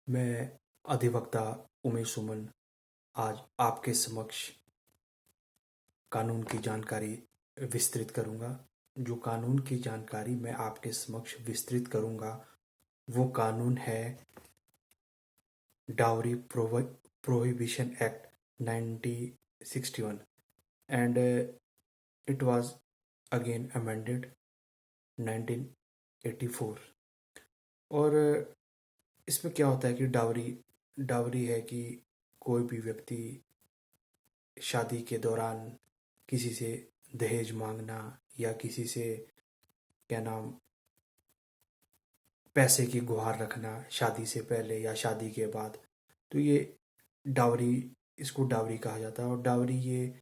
मैं अधिवक्ता उमेश सुमन आज आपके समक्ष कानून की जानकारी विस्तृत करूंगा। जो कानून की जानकारी मैं आपके समक्ष विस्तृत करूंगा वो कानून है dowry prohibition act 1961 and it was again amended 1984। और इसमें क्या होता है कि डाउरी डाउरी है कि कोई भी व्यक्ति शादी के दौरान किसी से दहेज मांगना या किसी से क्या नाम पैसे की गुहार रखना शादी से पहले या शादी के बाद, तो ये डावरी, इसको डावरी कहा जाता है। और डावरी ये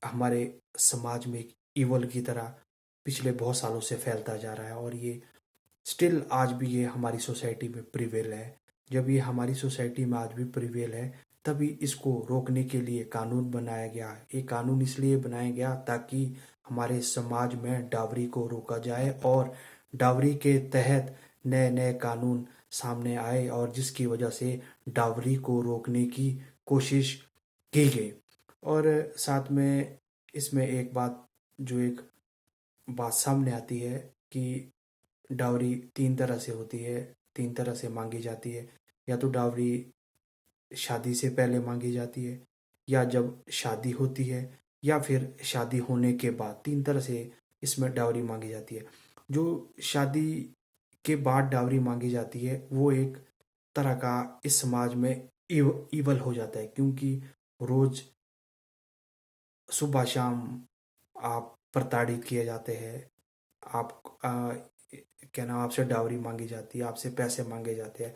हमारे समाज में एक ईवल की तरह पिछले बहुत सालों से फैलता जा रहा है और ये स्टिल आज भी ये हमारी सोसाइटी में प्रिवेल है। जब ये हमारी सोसाइटी में आज भी प्रिवेल है तभी इसको रोकने के लिए कानून बनाया गया। ये कानून इसलिए बनाया गया ताकि हमारे समाज में डावरी को रोका जाए और डावरी के तहत नए नए कानून सामने आए और जिसकी वजह से डावरी को रोकने की कोशिश की गई। और साथ में इसमें एक बात सामने आती है कि डावरी तीन तरह से होती है, तीन तरह से मांगी जाती है। या तो डावरी शादी से पहले मांगी जाती है, या जब शादी होती है, या फिर शादी होने के बाद। तीन तरह से इसमें डावरी मांगी जाती है। जो शादी के बाद डावरी मांगी जाती है वो एक तरह का इस समाज में ईवल हो जाता है, क्योंकि रोज सुबह शाम आप प्रताड़ित किए जाते हैं। आप क्या नाम आपसे डावरी मांगी जाती है, आपसे पैसे मांगे जाते हैं।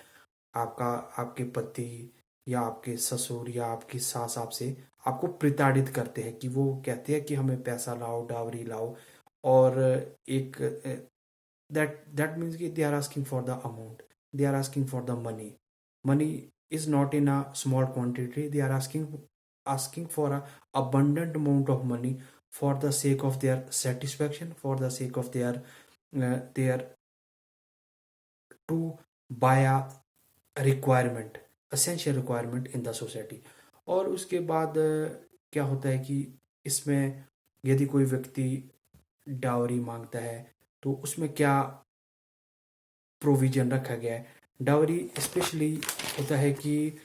आपका आपके पति या आपके ससुर या आपकी सास आपसे आपको प्रताड़ित करते हैं कि वो कहते हैं कि हमें पैसा लाओ, डावरी लाओ। और एक दैट मीन्स कि they are asking for the amount, they are asking for the money. Money is not in a small quantity, they are asking for a abundant amount of money for the sake of their satisfaction, for the sake of their to buy a requirement, essential requirement in the society। और उसके बाद क्या होता है कि इसमें यदि कोई व्यक्ति डावरी मांगता है तो उसमें क्या प्रोविजन रखा गया है। डावरी स्पेशली होता है कि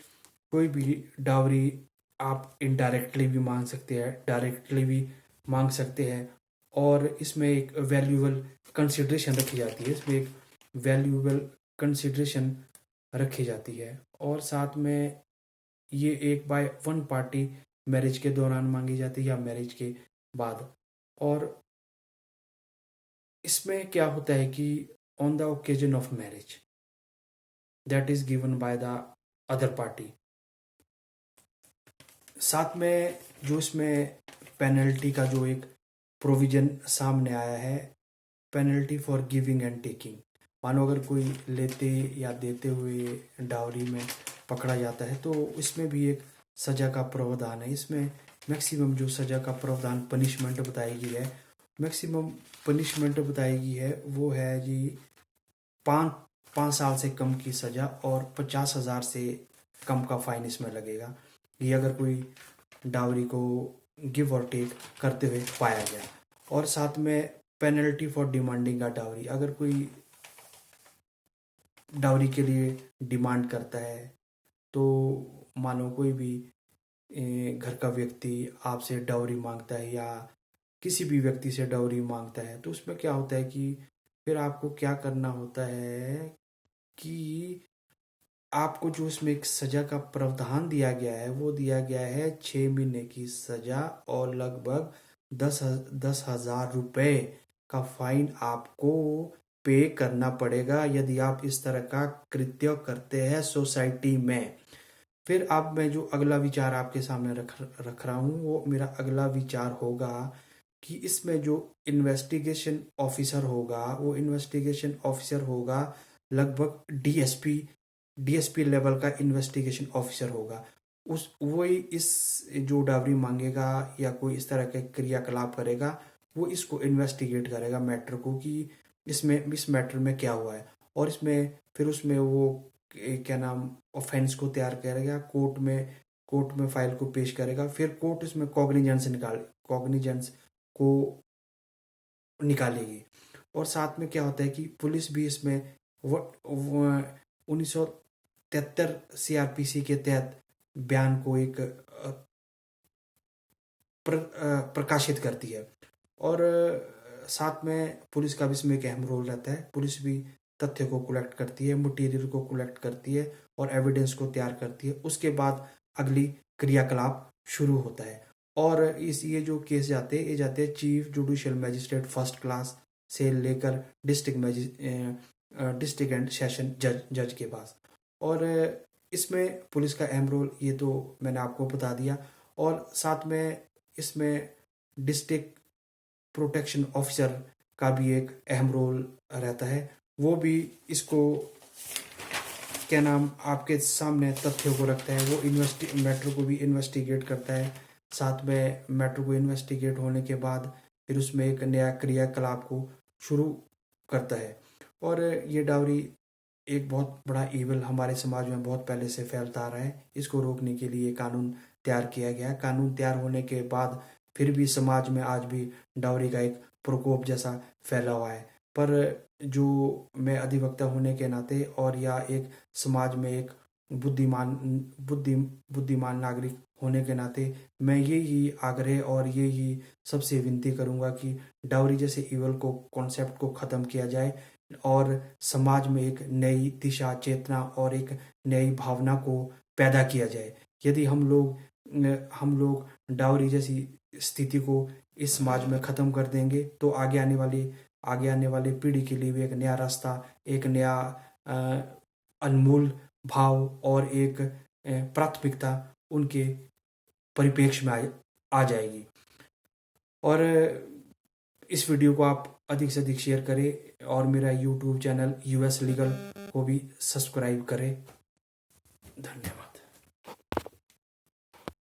कोई भी डावरी आप इनडायरेक्टली भी मांग सकते हैं, डायरेक्टली भी मांग सकते हैं। और इसमें एक वैल्यूएबल कंसिडरेशन रखी जाती है, इसमें एक वैल्यूएबल कंसिडरेशन रखी जाती है। और साथ में ये एक बाय वन पार्टी मैरिज के दौरान मांगी जाती है या मैरिज के बाद। और इसमें क्या होता है कि on the occasion of marriage that is given by the other party. साथ में जो इसमें पेनल्टी का जो एक प्रोविजन सामने आया है, penalty for giving and taking. मानो अगर कोई लेते या देते हुए डावरी में पकड़ा जाता है तो इसमें भी एक सज़ा का प्रावधान है। इसमें मैक्सिमम जो सज़ा का प्रावधान पनिशमेंट बताई गई है, मैक्सिमम पनिशमेंट बताई गई है वो है जी 5 साल से कम की सज़ा और 50,000 से कम का फाइन इसमें लगेगा। ये अगर कोई डावरी को गिव और टेक करते हुए पाया गया। और साथ में penalty for demanding a dowry, अगर कोई डावरी के लिए डिमांड करता है तो मानो कोई भी घर का व्यक्ति आपसे डावरी मांगता है या किसी भी व्यक्ति से डावरी मांगता है तो उसमें क्या होता है कि फिर आपको क्या करना होता है कि आपको जो इसमें एक सज़ा का प्रावधान दिया गया है वो दिया गया है 6 महीने की सज़ा और लगभग 10,000 रुपये का फाइन आपको पे करना पड़ेगा यदि आप इस तरह का कृत्य करते हैं सोसाइटी में। फिर अब मैं जो अगला विचार आपके सामने रख रहा हूँ वो मेरा अगला विचार होगा कि इसमें जो इन्वेस्टिगेशन ऑफिसर होगा वो इन्वेस्टिगेशन ऑफिसर होगा लगभग डीएसपी लेवल का इन्वेस्टिगेशन ऑफिसर होगा। उस वही इस जो डावरी मांगेगा या कोई इस तरह के क्रियाकलाप करेगा वो इसको इन्वेस्टिगेट करेगा मैटर को कि इसमें इस मैटर में क्या हुआ है। और इसमें फिर उसमें वो क्या नाम ऑफेंस को तैयार करेगा, कोर्ट में फाइल को पेश करेगा, फिर कोर्ट इसमें कॉग्निजेंस को निकालेगी। और साथ में क्या होता है कि पुलिस भी इसमें 1973 सीआरपीसी के तहत बयान को एक प्रकाशित करती है। और साथ में पुलिस का भी इसमें एक अहम रोल रहता है। पुलिस भी तथ्य को कलेक्ट करती है, मटेरियल को कलेक्ट करती है और एविडेंस को तैयार करती है। उसके बाद अगली क्रियाकलाप शुरू होता है। और ये जो केस जाते हैं, ये जाते हैं chief judicial magistrate first class से लेकर डिस्ट्रिक्ट एंड सेशन जज के पास। और इसमें पुलिस का अहम रोल ये तो मैंने आपको बता दिया। और साथ में इसमें डिस्ट्रिक्ट प्रोटेक्शन ऑफिसर का भी एक अहम रोल रहता है। वो भी इसको क्या नाम आपके सामने तथ्यों को रखता है। वो मैटर को भी इन्वेस्टिगेट करता है। साथ में मैटर को इन्वेस्टिगेट होने के बाद फिर उसमें एक नया क्रियाकलाप को शुरू करता है। और ये डावरी एक बहुत बड़ा इविल हमारे समाज में बहुत पहले से फैलता आ रहा है। इसको रोकने के लिए कानून तैयार किया गया है। कानून तैयार होने के बाद फिर भी समाज में आज भी डावरी का एक प्रकोप जैसा फैला हुआ है। पर जो मैं अधिवक्ता होने के नाते और या एक समाज में एक बुद्धिमान नागरिक होने के नाते मैं यही आग्रह और यही सबसे विनती करूंगा कि डावरी जैसे इवल को कॉन्सेप्ट को ख़त्म किया जाए और समाज में एक नई दिशा, चेतना और एक नई भावना को पैदा किया जाए। यदि हम लोग डावरी जैसी स्थिति को इस समाज में ख़त्म कर देंगे तो आगे आने वाली पीढ़ी के लिए भी एक नया रास्ता, एक नया अनमोल भाव और एक प्राथमिकता उनके परिप्रेक्ष्य में आ जाएगी। और इस वीडियो को आप अधिक से अधिक शेयर करें और मेरा यूट्यूब चैनल यूएस लीगल को भी सब्सक्राइब करें। धन्यवाद।